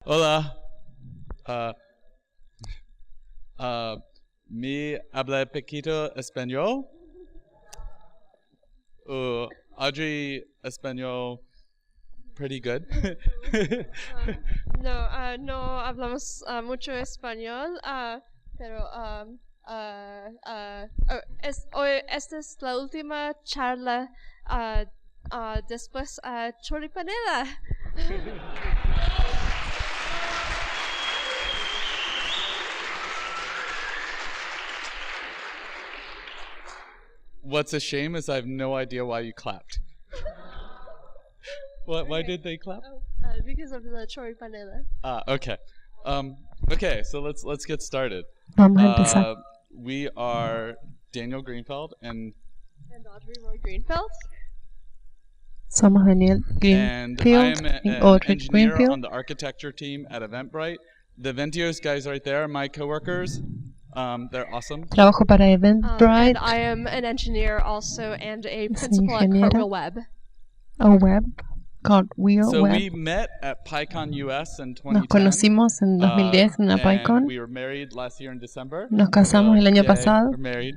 Hola. Me habla poquito español. Audrey español pretty good. No hablamos mucho español, pero esta es la última charla después choripanela. What's a shame is I have no idea why you clapped. Why did they clap? Because of the choripanela. Okay. Okay, so let's get started. Vamos a empezar. We are Daniel Greenfeld and Audrey Greenfeld. Somos Daniel and I Greenfield am y an Audrey engineer on Greenfield. the architecture team at Eventbrite. The Ventios guys right there, my coworkers. They're awesome. Trabajo para And Eventbrite, I am an engineer also and a Es principal at ingeniera. Cartwheel Web. a web, Cartwheel So Web. we met at PyCon US in 2010. Nos conocimos en 2010 en la and PyCon. we were married last year in December. Nos casamos el año Yay, pasado, we're married.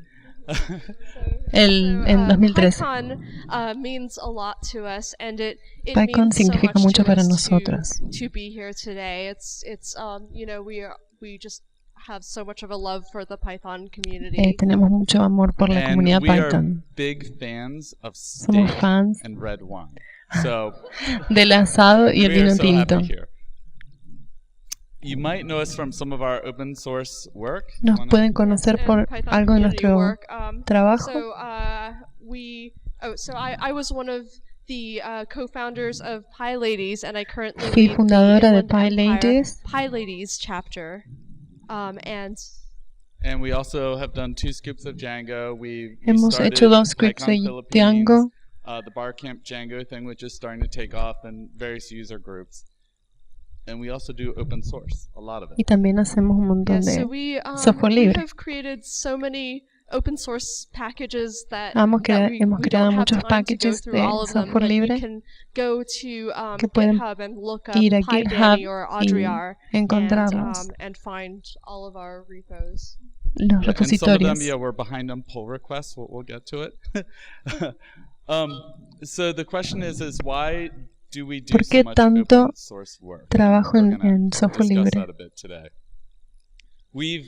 en 2013. PyCon means a lot to us, and it PyCon means so significa much mucho to para us nosotros. to be here today. It's you know, we just have so much of a love for the Python community. Tenemos mucho amor por la And comunidad we are Python. big fans of Somos steak fans and red wine. So del asado y el we are vino so tinto. happy here. You might know us from some of our open source work. Nos pueden conocer And por Python algo de community nuestro work. trabajo. So I was one of the co-founders of PyLadies, and I currently Fui lead fundadora de the Inland Empire PyLadies. PyLadies chapter. And we also have done 2 scoops of Django. We Hemos started hecho 2 scripts PyCon de Philippines, Django. the Barcamp Django thing, which is starting to take off in various user groups. And we also do open source, a lot of Y it. también hacemos un montón So de we software libre. have created so many open source packages that, Hemos that we creado don't have muchos time to go packages through de all of them, software but you libre can go to que pueden GitHub and look up ir a PyDanny GitHub or Audrey y Ar encontrarlos, and find all of our repos. los Yeah, and some of them, repositorios. yeah, we're behind on pull requests. We'll get to it. So the question is why do we do ¿Por so qué much tanto open source work? trabajo We're en gonna software discuss libre? that a bit today. We've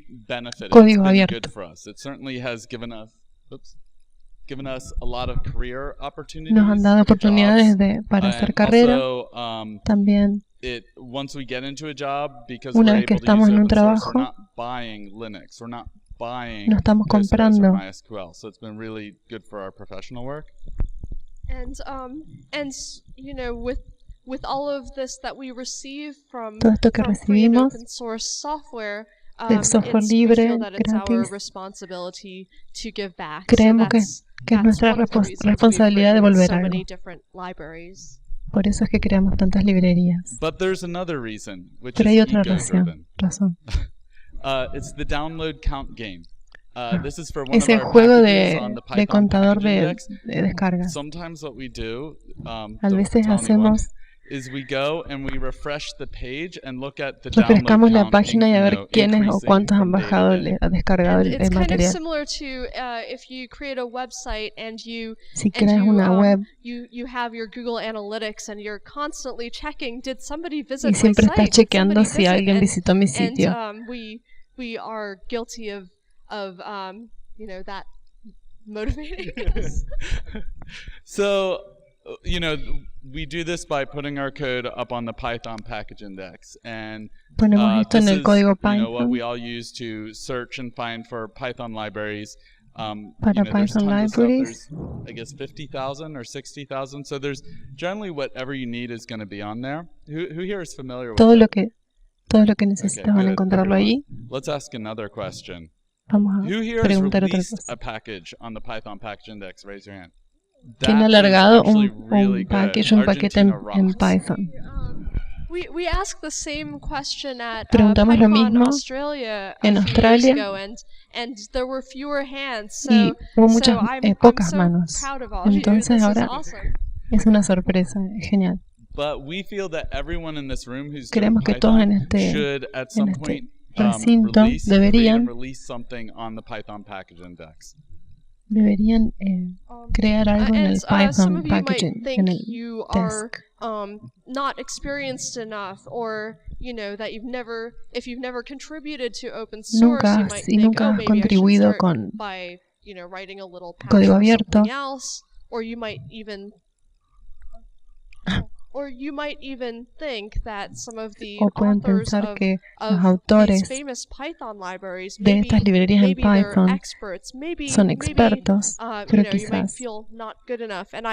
benefited. Código It's been abierto. good for us. It certainly has given us a lot of career opportunities. Nos han dado oportunidades jobs, para hacer and carrera. also, También, once we get into a job, because una we're vez que able to estamos use en un open source, trabajo, we're not buying Linux, we're not buying no estamos Postgres or comprando. MySQL, so it's been really good for our professional work. And you know, with all of this that we receive from Todo esto que free and recibimos open source software, del software we libre, feel that it's our gratis, responsibility to give back. creemos So que es nuestra one of the reasons we've responsabilidad written devolver so algo. many different libraries. Por eso es que creamos tantas librerías. But there's another reason, which Pero hay is otra ego-driven. razón. It's the download count game. This is for one Es of el our juego packages on the de Python contador package de index. descargas. Sometimes what we do, A don't veces tell anyone, hacemos, is we go and we refresh the page and look at the download refrescamos la count, página y a you ver know, quiénes o increasing cuántos han from day to bajado, day. descargado And el it's kind of material. similar to if you create a website and Si creas una web you have your Google Analytics and you're constantly checking, did somebody visit y siempre my estás site? Did chequeando somebody si visit? alguien visitó mi sitio. And we are guilty of you know, that motivating us. So, you know, we do this by putting our code up on the Python package index, and Ponemos esto this en el is, código you know, what Python we all use to search and find for Python libraries. para You know, there's Python tons of stuff. libraries. There's, I guess, 50,000 or 60,000. So there's generally whatever you need is going to be on there. Who here is familiar with Todo it? lo que Okay, necesitas van a good, encontrarlo allí. Let's ask another question. Vamos a Who here has preguntar otra released cosa. a package on the Python package index? Raise your hand. ¿Quién ha That is alargado actually un really good. package en Argentina rocks. Python? We asked the same question at Preguntamos lo PyCon mismo Australia en a few Australia. years ago, and there were fewer hands. So, Y hubo muchas, I'm pocas so manos. proud of all of you. Entonces This is ahora awesome. es una sorpresa, es genial. But we feel that everyone in this room who's doing Creemos que todos Python en este should at some point recinto create and deberían release something on the Python package index. crear algo en el some Python of you might packaging, think en el you are desk. not experienced enough, or that if you've never contributed to open source, you might think, nunca oh, has maybe I should contribuido start con by writing a little patch código or abierto. something else, or you might even think that some of the O pueden authors pensar que los of autores these famous Python libraries, de estas librerías en maybe they're Python experts, son expertos, pero you might quizás feel not good enough, and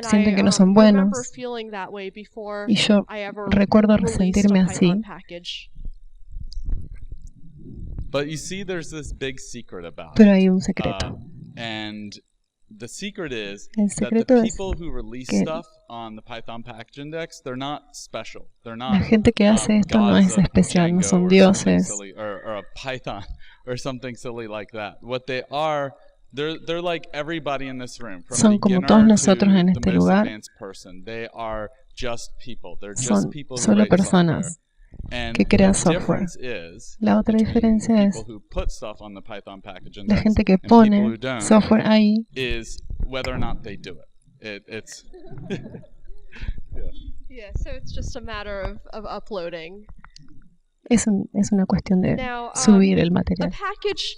sienten que no son remember buenos. feeling that way before Y yo I ever recuerdo released sentirme a así. Python package. But you see, there's this big secret about Pero it. hay un secreto. And the secret is El that the secreto es people who release que stuff on the Python package index, they're not special. They're la not gente que hace esto no gods es of especial, no Django son or something dioses. silly, or a Python or something silly like that. What they are, they're like everybody in this room, from Son como beginner todos to nosotros en the este most lugar. advanced person. They are just people. They're just Son people who solo write software. personas And que crean the software. difference is La otra between diferencia es people who put stuff on the Python package la index gente que and people who pone don't software ahí is whether or not they do it. It's Yeah, so it's just a matter of uploading. es una cuestión de Now, subir el a material. package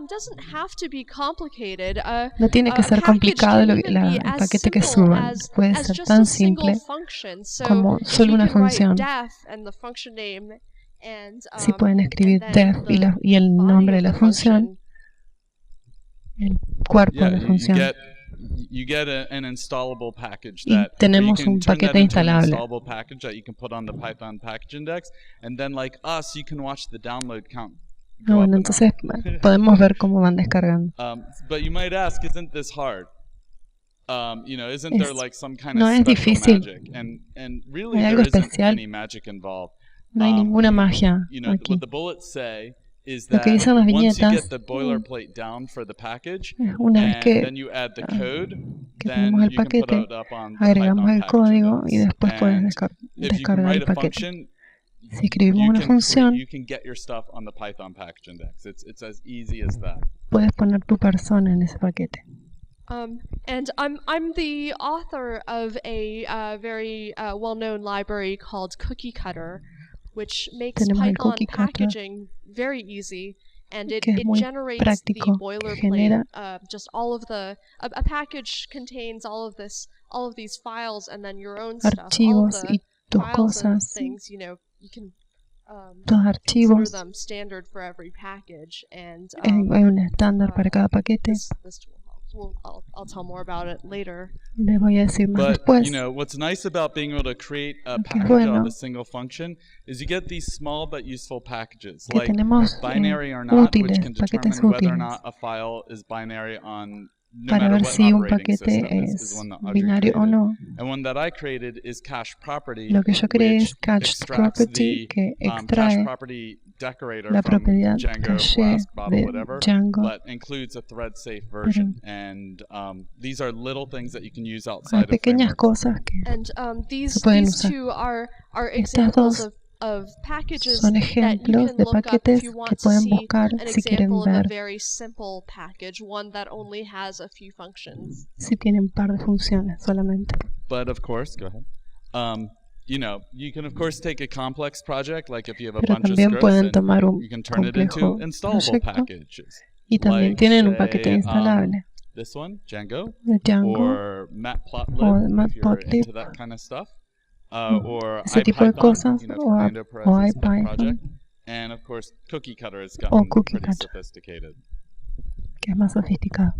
doesn't have to be complicated. No tiene que ser complicado el paquete que suban. Puede ser tan simple como solo una función. Si pueden escribir def y el nombre de la función, el cuerpo de la función. You get an installable package Y that tenemos you can un turn paquete that into an instalable. installable package that you can put on the Python package index, and then like us, you can watch the download count go up Bueno, and entonces podemos ver cómo van descargando. but you might ask, isn't this hard? Isn't there like some kind no of es special difícil. magic? And really, Hay there algo isn't especial. any magic involved. No hay ninguna magia aquí. What the bullets say is Lo that que dicen las once you viñetas, get the boilerplate down for the package, una vez and que then you add the code, que then tenemos el you can put paquete, it up on the agregamos Python el código package y después puedes index. And if you can descargar write el a paquete. function, Si escribimos una función, you can get your stuff on the Python package index. It's as easy as that. puedes poner tu persona en ese paquete. And I'm the author of a very well-known library called Cookie Cutter, which makes Tenemos el Python Cookie Cutter, packaging very easy, and it que es muy generates the práctico, que genera boilerplate. Just all of a package contains all of these files, and then your own stuff. All of archivos the y tus files and cosas, things, you can tus consider archivos. them standard for every package, and Hay un estándar para cada paquete. this tool helps. I'll tell more about it later. Les voy a decir más But después. what's nice about being able to create a Lo que es package bueno, out of a single function is you get these small but useful packages, que like tenemos binaryornot, which útiles, can paquetes determine whether or útiles, not a file is binary on no para matter ver what si un operating paquete system is es one that Audrey binario o created. no. And one that I created is cache property, Lo que yo creé which es cached extracts property, the que cache extrae property decorator la from propiedad Django, caché Flask, Bottle, de whatever, Django, but includes a thread-safe version. And these are little things that you can use outside hay of pequeñas framework. cosas que And se pueden these usar. two are Estas examples dos of packages son that you ejemplos can de look up paquetes if you que want to pueden see buscar an si quieren example of a ver very simple package, one that only has a few functions. si tienen un par de funciones solamente. But of course, go ahead. You can of course take a complex project, like if you have a Pero bunch of también scripts, pueden and tomar un you can turn it into complejo installable proyecto packages. y también Like, tienen un say, paquete instalable This one, Django, de Django or matplotlib, o if you're matplotlib, into that kind of stuff, or ese tipo de IPython, cosas, Fernando o Perez's pet IPython, project, and of course Cookie Cutter has o gotten Cookie pretty Cutter, sophisticated. que es más sofisticado.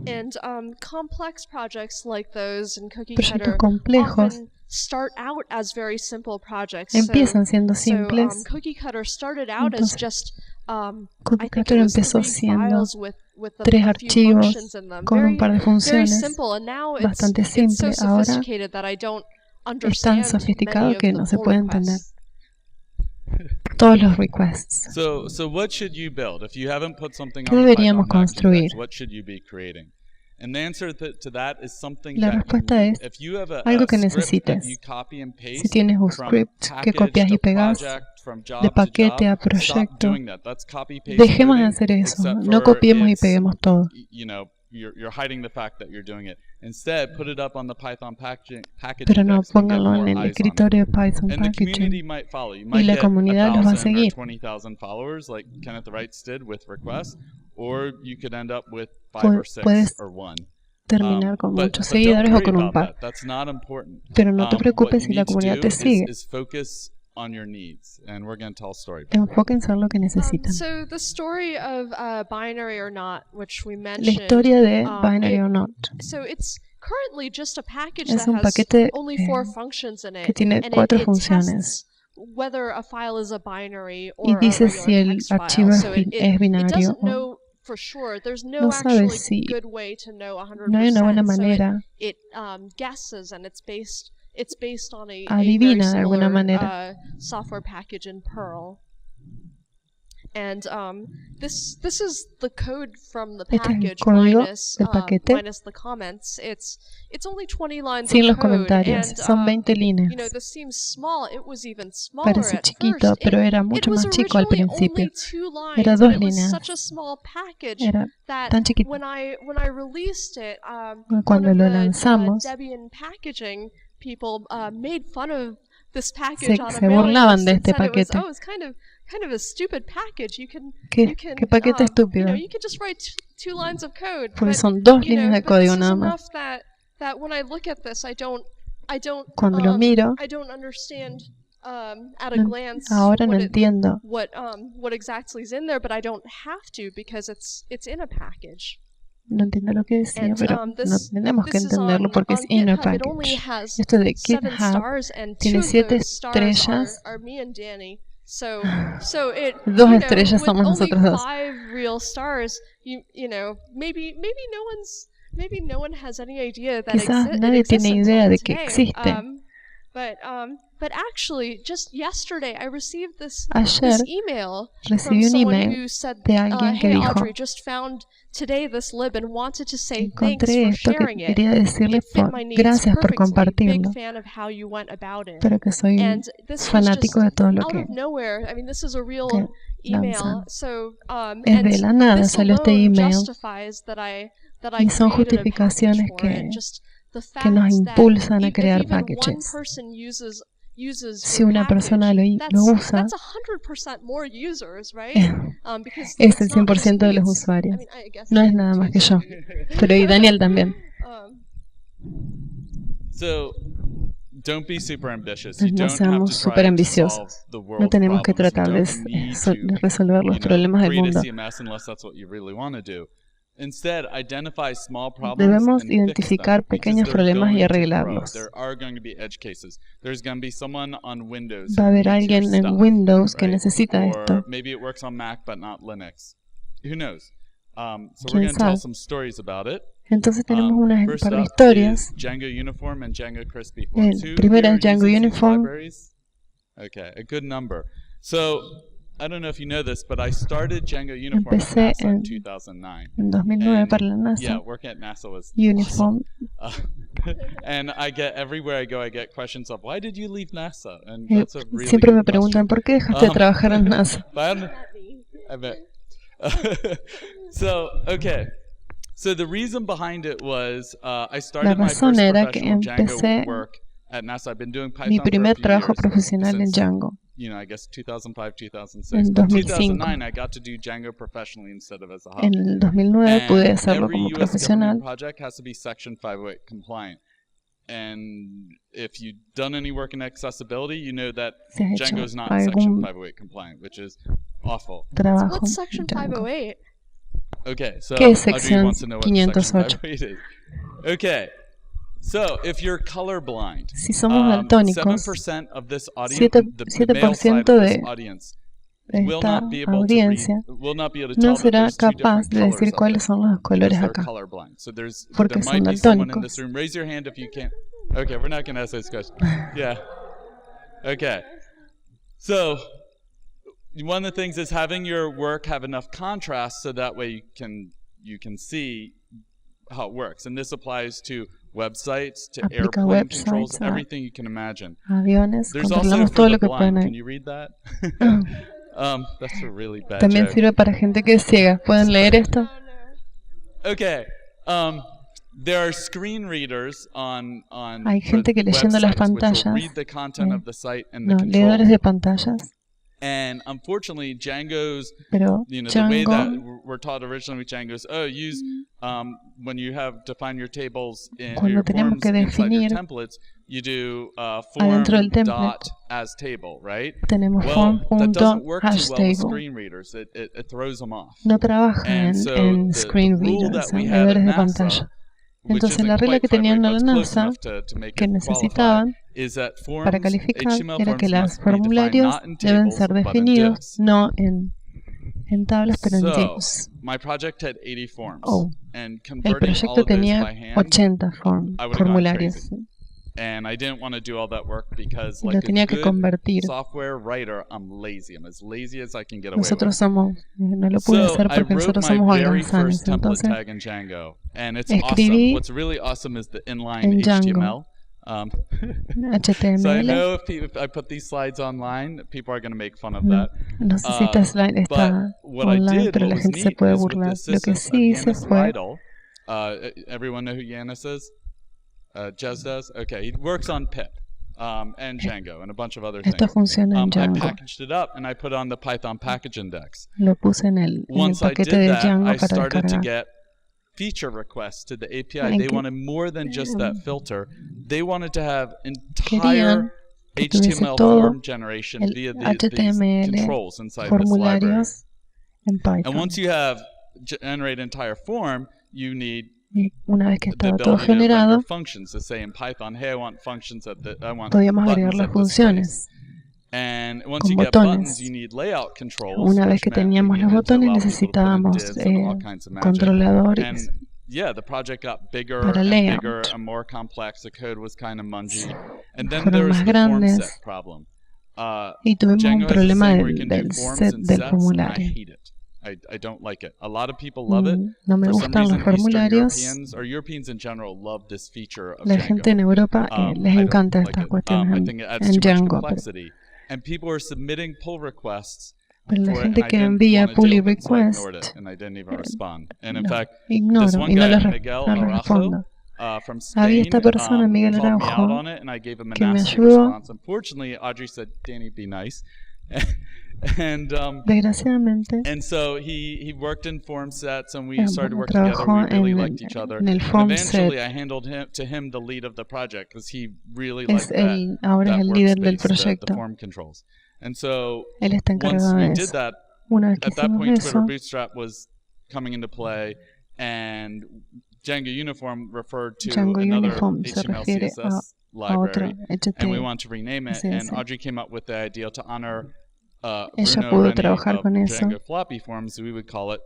And complex projects like those in Cookie Proyectos Cutter complejos often start out as very simple projects. empiezan siendo simples. Cookie Cutter started out as Entonces, just Cookie I think Cutter it was empezó 3 siendo files with tres a few archivos functions in them. con un par de Very funciones, simple, and now bastante it's so simple. Ahora sophisticated that I don't es tan understand sofisticado many of que the no se pull puede entender requests. todos los requests. So what should you build if you haven't put something ¿Qué on the deberíamos Python package construir? index? What should you be creating? And the answer to that is something La that respuesta es if you have algo que a script that necesites. you copy and Si paste tienes un from script que package copias y to pegas project, from job de to paquete job, a stop proyecto, doing that. That's copy paste dejemos de coding, hacer eso. except No for copiemos y it's, peguemos todo. you know, you're hiding the fact that you're doing it. Instead, put it up on the Python package Pero no, index and get pónganlo more en el eyes on it. escritorio de Python And the community Packaging. might follow. You Y might la get comunidad los va a 1,000 or seguir. 20,000 followers like Kenneth Wrights did with requests, or you could end up with 5 or 6 Puedes or 1. terminar con But muchos don't seguidores o worry con un about par. that. That's not important. Pero no te What preocupes you si la need to comunidad do te sigue. is focus on your needs, and we're going to tell a story. Enfóquense en lo que necesitan. So the story of binary or not, which we La mentioned, historia de binaryornot so it's currently just a package es that un has paquete only 4 functions in que it, tiene and 4 it funciones. tests whether a file is a binary or Y a dice regular si el text archivo file. So es it binario doesn't o know for sure. There's no no sabe actually si good way to know 100%. no hay una buena So manera. it guesses, and it's based on a very Adivina de alguna similar manera. software package in Perl. And this is the code from the Este es el package código minus del paquete minus the comments. It's only 20 lines sin of los code, comentarios. and Son 20 líneas. you know, this seems small. It was even smaller Parece at chiquito, first. pero era It mucho was más chico al originally principio. only 2 lines, Era and 2 it was líneas. such a small package Era that tan chiquito. when I released it, Cuando one of lo the lanzamos, Debian packaging people made fun of this package on a se mailing burlaban list de and este said it was, paquete. oh, it's kind of a stupid package. You can ¿Qué paquete you estúpido? know, you can just write 2 lines of code. Porque But, son 2 you know, líneas de but código this is nada más. enough that when I look at this, I don't Cuando lo miro, I don't understand at a no, glance ahora no entiendo what exactly is in there, but I don't have to because it's in a package. No entiendo lo que decía, And, pero no this tenemos que is entenderlo porque es on inner GitHub. It only package. has Esto de 7 GitHub stars, and 2 tiene of 7 those stars estrellas. are me and Danny. So it 2 you know, estrellas with somos only nosotros 2. 5 real stars, you know, maybe no one has any idea that Quizás it nadie exists tiene until idea de que today. existe. But actually, just yesterday, I received this Ayer email recibí from un someone email who said, de alguien que "Hey, dijo, Audrey, just found today this lib and wanted to say thanks encontré for esto que sharing it. quería decirle It fit por my needs gracias por perfectly. Big compartirlo, fan of how you went about it." pero que soy And this was fanático de just todo lo out que of nowhere. I mean, this is a real que email. lanzan. So Es and de la nada this salió este alone email justifies that I y son created a package justificaciones for it. que Just the nos fact that impulsan a if crear even one packages. person uses Si your una persona package, lo usa, that's 100% more users, right? Because es el it's not just 100% de me, los it's- usuarios. I mean, I guess No es Danny nada too, más que so- yo. Pero y Daniel también. So don't be super ambitious. You No don't have seamos to súper try to ambiciosos. solve the No world's tenemos que problems. You tratar de don't need de to, resolver los problemas del create mundo. a CMS unless that's what you really want to do. Instead, identify small problems Debemos and fix identificar them, because pequeños they're problemas y going to grow. arreglarlos. There are going to be edge cases. There's going to be someone on Windows Va a who haber needs your alguien en stuff, Windows que right? necesita Or esto. maybe it works on Mac but not Linux. Who knows? So ¿Quién we're going to tell sabe? some stories about it. Entonces tenemos un First par de up historias. is Django Uniform and Django Crispy Forms. Who Primero here es Django uses these Uniform. libraries? Okay, a good number. So I don't know if you know this, but I started Django Uniform at Empecé NASA in en 2009. En 2009 And, para la Yeah, NASA. working at NASA was Uniform. awesome. And I get everywhere I go, I get questions of why did you leave NASA? And Eh, that's a really Siempre me good preguntan, question. ¿por qué dejaste de trabajar en NASA? But I bet. So, okay. So the reason behind it was I started my razón first era que professional Django empecé work at NASA. I've been doing Python Mi for a primer few trabajo years, profesional en since, Django. you know, I guess 2005, 2006. En But 2005. 2009, I got to do Django professionally instead of as a hub. En el 2009 pude And hacerlo every como US profesional. government project has to be Section 508 compliant. And if you've done any work in accessibility, you know that Si has hecho Django is not Section algún 508 compliant, which is awful. trabajo What's en Section Django. 508? Okay, so ¿Qué es Audrey sección wants to know what Section 508? 508 is. Okay, so if you're colorblind, Si somos daltónicos, 7% of this audience, the male side 7% of this de audience, de will esta not be able to audiencia will not be able to tell no that será there's two capaz different de decir colors up cuáles there son los because colores they're acá. colorblind. So there's Porque there son might be someone in daltónicos. this room. Raise your hand if you can't. Okay, we're not going to ask this question. Yeah. Okay. So one of the things is having your work have enough contrast so that way you can see how it works. And this applies to websites, to Aplica airplane controls, websites, everything you can imagine. Aviones, There's also controlamos for todo the lo que blind. pueden. Can you read that? That's a really bad También joke. sirve para gente que es ciega. ¿Pueden leer esto? Okay. There are screen readers on Hay gente que leyendo las websites which will pantallas, read the content of the site and the no, leedores controls. de pantallas, And unfortunately, Django's, pero the way that Django, we're taught originally with Django is, use when you have define your tables in cuando your tenemos forms que inside your definir templates, you do adentro del form template, dot as table, right? tenemos Well, that doesn't work too form.hash well with table. screen readers. It throws them off. No trabaja And so en the screen rule readers, that we en had at leedores de NASA, pantalla. which Entonces isn't la regla quite que 5, tenían but en la it's close NASA, enough to make que it qualify, necesitaban is that para forms, calificar, HTML era que forms los must be defined formularios not in deben tables, ser but in definidos divs. no en tablas, pero en So, divs. my project had 80 forms, El and converting all proyecto of those tenía by hand, 80 I would have gone formularios. crazy. And I didn't want to do all that work because, Y like lo a tenía que good convertir. software writer, I'm lazy. I'm as lazy as I can get away Nosotros with. somos, no lo pude So hacer I porque wrote nosotros my somos very holgazanes. first template Entonces tag in Django, and it's escribí awesome. What's really awesome is the inline en Django. HTML. HTML. So I know if I put these slides online, people are going to make fun of No, that. no sé si esta slide está What I online, did, pero what la was gente se neat, puede is with the burlar. Lo que assistance of sí hice Yanis fue, Lytle, everyone know who Yanis is? Jez does? Okay, he works on pip and Django and a bunch of other things. esto funciona en I Django. packaged it up and I put it on the Python package index. Lo puse en el Once I paquete did de that, Django I para started to descargar. get feature requests to the API. En They que- wanted more than just that filter. They wanted to have Querían entire que tuviese HTML todo form generation el via these HTML, controls inside this library. formularios en Python. And once you have generate entire form, you need Y una vez que the estaba todo ability to render generado, functions. To say in Python, hey, I want functions at the, I want podíamos agregar buttons las at this place. funciones. And once con you get botones. buttons, you need layout controls. Una vez which que meant we teníamos los needed to botones, allow people to put in necesitábamos divs and all kinds of magic. controladores. And yeah, the project got bigger Para and layout. bigger and more complex. The code was kind of mungy. And then Fueron there was más the form grandes. set problem. Y tuvimos un Django has this problema thing where you can do del forms set and del sets, and I formulario. hate it. I don't like it. A lot of people love it. No me For some gustan los reason, Eastern formularios. Europeans or Europeans in general love this feature of La Django. gente en Europa les I don't encanta like estas it. cuestiones I think it adds en too much Django. complexity. And people are submitting pull requests Pero la for it, gente and I que didn't envía want to pull deal y with it, so I ignored request, it, and I didn't even respond. And in no, fact, ignoro this one y no guy, les Miguel respondo. Araujo, from Había Spain, esta persona, Miguel called me out Araujo, on it, and I gave him a que me nasty ayudó. response. Unfortunately, Audrey said, "Danny, be nice." And Desgraciadamente, so he worked in form sets, and we bueno, started to work together. trabajó We really en liked each other. el And form eventually, set. I handled to him the lead of the project because he really Es liked ahora es that el líder del workspace, the proyecto. form controls. And so Él está once encargado we de did eso. that, Una vez que at that hicimos point, Twitter eso, Bootstrap was coming into play, and Django Uniform referred to Django another Uniform se HTML refiere CSS a otro library, and we want to HTML. rename it. And CSS. Audrey came up with the idea to honor Ella Bruno pudo Rennie trabajar of con eso. Django Floppy Forms. We would call it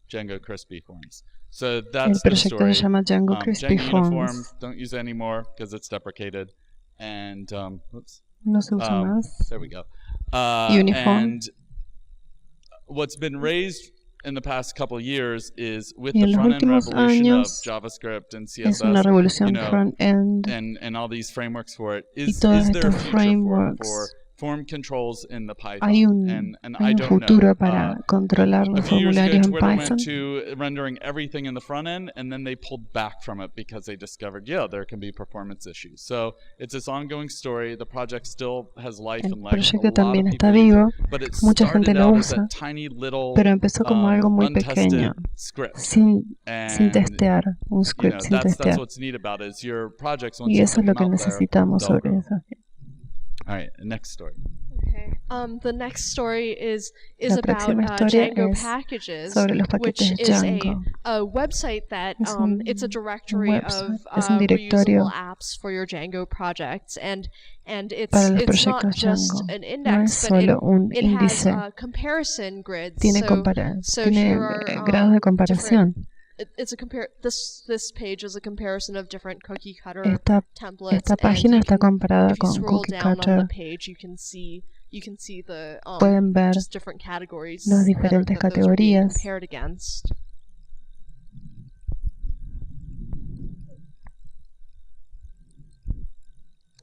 Django Crispy Forms. So El that's the proyecto story. se llama Django Crispy Django Uniform, Forms. don't use it anymore because it's deprecated. And whoops. No se usa más. There we go. Uniform. And what's been raised in the past couple of years is with Y the en los front-end últimos revolution años of JavaScript and es una CSS, revolución you know, front-end and all these frameworks for it. y Is todos there a estos future for frameworks. form controls in the Python? Hay un I don't futuro know. para controlar A los few years ago, formularios en Twitter Python. went to rendering everything in the front end, and then they pulled back from it because they discovered, yeah, there can be performance issues. So it's this ongoing story. The project still has life El and legs. proyecto A lot también of está people use vivo, it, but it mucha gente started lo out as usa, a tiny little pero empezó como algo muy untested pequeño, script. sin And, testear, un you know, script sin that's testear. what's neat about it is your projects, once Y you eso put es lo them que out there, necesitamos they'll sobre grow. eso. All right, next story. Okay. The next story is La about próxima historia Django es packages, sobre los which paquetes is Django. a website that Es it's a directory website, of es un directorio reusable apps for your Django projects, and para los it's not proyectos just Django. an No index, es but solo un it has índice, comparison grids. tiene, So tiene here are grados de comparación. it's a this page is a comparison of different cookie cutter Esta templates. página and está comparada if you con scroll Cookie down on Cutter. the page, you can see the Pueden ver just different categories las that are, diferentes that those are being categorías. compared against.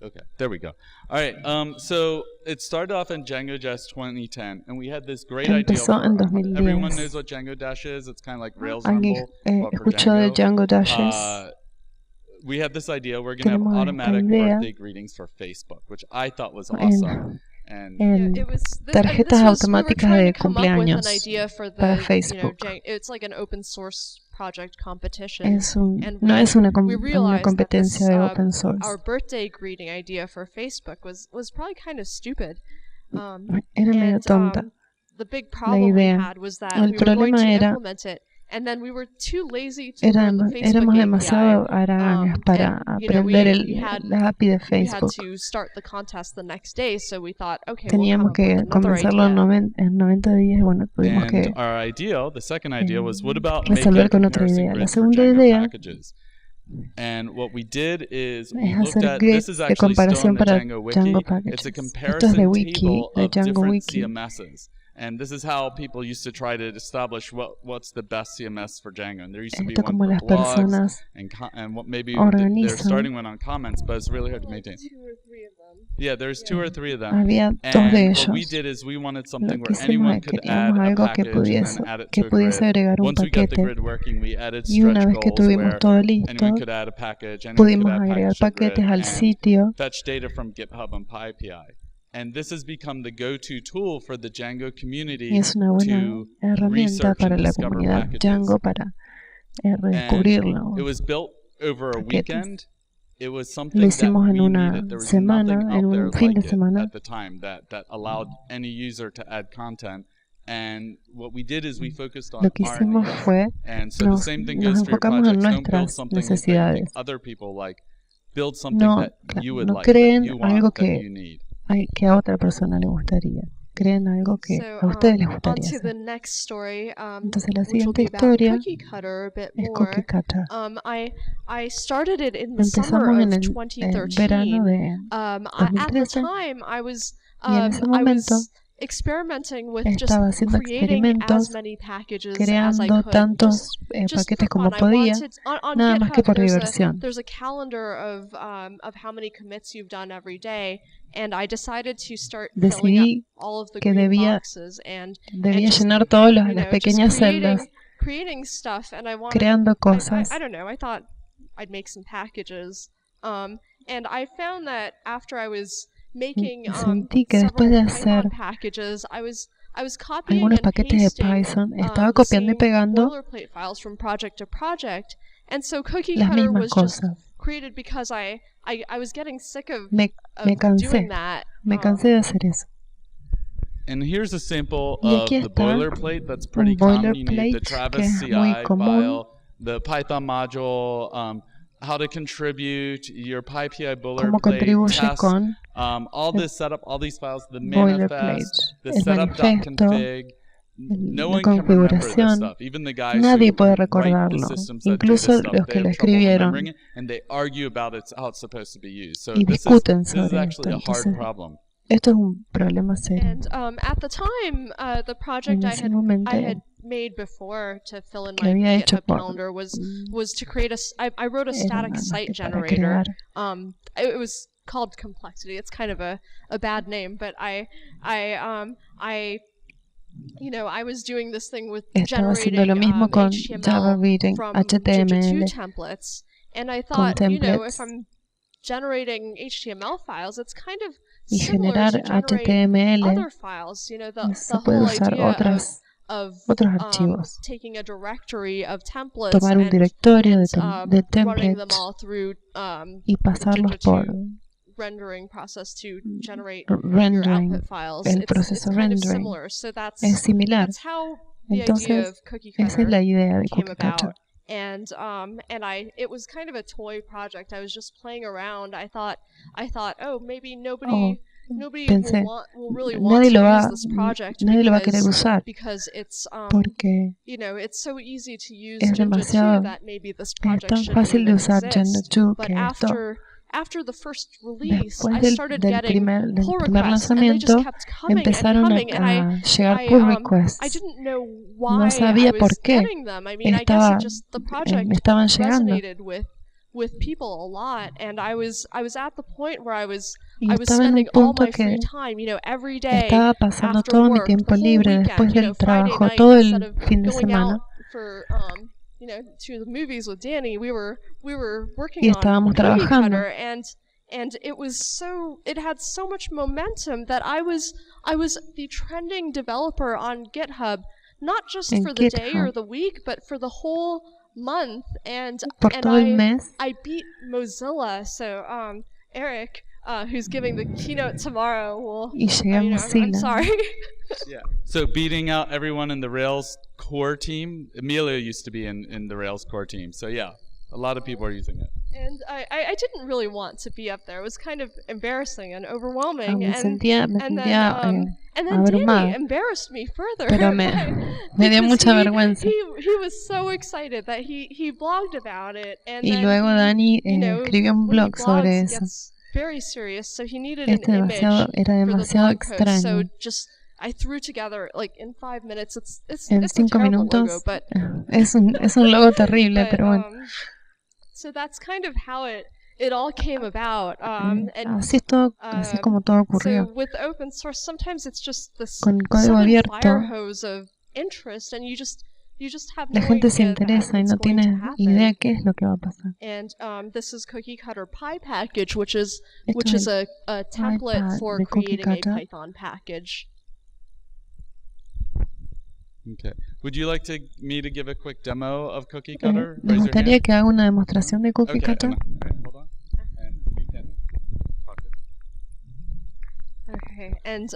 Okay, there we go. All right, so it started off in Django Dash 2010, and we had this great idea. Empezó en 2010. Everyone knows what Django Dash is. It's kind of like Rails ¿Alguien Rumble, but for escuchó de Django Dashes? We had this idea. We're going to have Tenemos automatic esta idea birthday greetings for Facebook, which I thought was awesome. And en tarjetas automáticas de cumpleaños para Facebook. It's like an open source project competition. No es una competencia de open source. Our birthday greeting idea for Facebook was probably kind of stupid. Era medio tonta. The big problem we had was that we were going to implement it. And then we were too lazy to learn the Facebook éramos API. demasiado haraganes para aprender la API de Facebook. We had to start the contest the next day, so we thought, okay, teníamos que comenzarlo en 90 días y bueno, tuvimos que resolver con otra idea. La segunda idea And what we did is we es looked hacer at, grid this is de actually still comparación in the para Django Wiki, Django it's a packages. Esto es comparison de Wiki, table de of Django different Wiki. CMSs. And this is how people used to try to establish what's the best CMS for Django. And there used to be Esto one como for las blogs, personas and what maybe they're organizan. starting one on comments, but it's really hard to maintain. Yeah, there's 2 or 3 of them. Había 2 de And what we ellos. did is we wanted Lo something que where hicimos anyone es could add queríamos a algo que package and then add it to a pudiese grid. agregar un Once we got the paquete. grid working, we added Y una stretch vez que goals tuvimos where todo listo, anyone could add a package, anyone pudimos could add agregar package to paquetes grid al and sitio. fetch data from GitHub and PyPI. And this has become the go-to tool for the Django community Y es una buena to herramienta research para and la discover comunidad packages. Django para redescubrirlo. It was built over a Paquetes. weekend. It was Lo something that hicimos en we una needed. There was semana, nothing en out there un fin like de it semana. at the time that allowed any user to add content. And what we did is we focused on Lo que hicimos R&D. fue And so the nos same thing goes for your enfocamos en projects. Don't build nuestras something that you necesidades. think other people like. Build something No, that you would no like, that creen you want, algo that que you need. que a otra persona le gustaría. Creen algo que a ustedes les gustaría onto the hacer. next story, Entonces la which will siguiente be about historia Cookie Cutter a bit es more. Cookie Cutter. I started it in the summer Empezamos of en el 2013. verano de At the 2013 time, I was y en ese momento experimenting with just estaba haciendo creating experimentos, as many packages as I creando could, tantos just paquetes for como fun. podía, On nada más que GitHub, por diversión. there's a calendar of how many commits you've done every day, and I decided to start filling up Decidí all of the que green debía boxes and llenar just, todas you las know, pequeñas just celdas, creating stuff, and I wanted, creando cosas. I don't know, I thought I'd make some packages, and I found that after I was making Sentí que después de hacer Python packages, I was copying algunos and paquetes de pasting Python, estaba the copiando y same pegando boilerplate files from project to project, and so Cookie las Cutter mismas was just cosas. created because I was getting sick of Me doing cansé, that. me cansé de hacer eso. And here's a sample Y of aquí the está boilerplate that's pretty un common. You need the boilerplate que Travis es muy CI común. file, the Python module, how to contribute, your PyPI Cómo boilerplate, contribuye tests, con all this setup, all these files, the boilerplate, manifest, the el manifesto, setup.config. No la one can remember this configuración. stuff. Even the guys Nadie who puede write the recordarlo. systems that do Incluso this stuff, los they que lo have trouble escribieron remembering it, and they argue about how it's supposed to be used. So y this discuten is sobre actually esto. a hard Entonces, problem. esto es un problema serio. And at the time, the project En ese momento I had made before to fill in que my había hecho GitHub por calendar was to create I wrote a era static nada más site que para generator. crear. It was called Complexity. It's kind of a bad name, but I was doing this thing with Estaba haciendo generating lo mismo con Java HTML Reading, from HTML, to templates, and I con thought, if templates I'm generating HTML files, it's kind of y similar generar to generate HTML. other files. The Se puede whole usar idea of otros archivos. taking a directory of templates Tomar un and directorio de running them templates all through y pasarlos por rendering process to generate rendering, your output files. el It's proceso kind of rendering. similar. So that's similar. how the idea Entonces, of Cookie esa es Cutter la idea de came Cookie about. Cutter. And it was kind of a toy project. I was just playing around. I thought, oh, maybe nobody Pensé, will really want to use this project nadie lo va a querer usar because it's porque it's so easy to use es Django demasiado 2 that maybe this es project tan shouldn't fácil de even usar Django exist. 2 But que esto after the first release, después I del started getting pull primer requests, and they lanzamiento just kept coming empezaron and coming, and a llegar I pull requests. didn't know why No sabía I por was qué getting them. I mean, I guess it just the project me estaban llegando. resonated with with people a lot, and I was at the point where I was estaba en un spending all punto my free que time, you know, every day estaba pasando after todo mi work, tiempo the whole libre weekend, después you del know, Friday trabajo, night, todo instead el of fin de going semana, out for you know, to the movies with Danny, we were working y on estábamos Cookie trabajando. Cutter, and it had so much momentum that I was the trending developer on GitHub, not just En for the day or GitHub, the week, but for the whole month, and por todo el mes, I beat Mozilla. So Eric, who's giving the keynote tomorrow, will y llegué a you know, I'm Mozilla. sorry. Yeah. So beating out everyone in the Rails core team. Emilio used to be in the Rails core team. So yeah, a lot of people are using it. And I didn't really want to be up there. It was kind of embarrassing and overwhelming. Me and sentía then Danny abrumada, embarrassed me further. pero me dio mucha vergüenza. He was so excited that he blogged about it. And Y luego Dani escribió un blog sobre eso. Very serious, so he needed Era an image demasiado for the blog post. So extraño. just I threw together like in 5 minutes. It's En a 5 terrible minutos logo, but es un logo terrible, pero bueno. So that's kind of how it all came about. And Así es como todo ocurrió. So with open source, sometimes it's just this Con código sudden abierto, fire hose of interest, and you just have no la gente se idea interesa y that no it's going to tiene happen. idea qué es lo que va a pasar. And this is Cookie Cutter Py package, which is Esto a template for de Cookie creating a Cutter. Python package. Okay. Would you like me to give a quick demo of Cookie Cutter? ¿Les gustaría que haga una demostración de Cookie Cutter? Okay, hold on. And you can talk it. Okay, and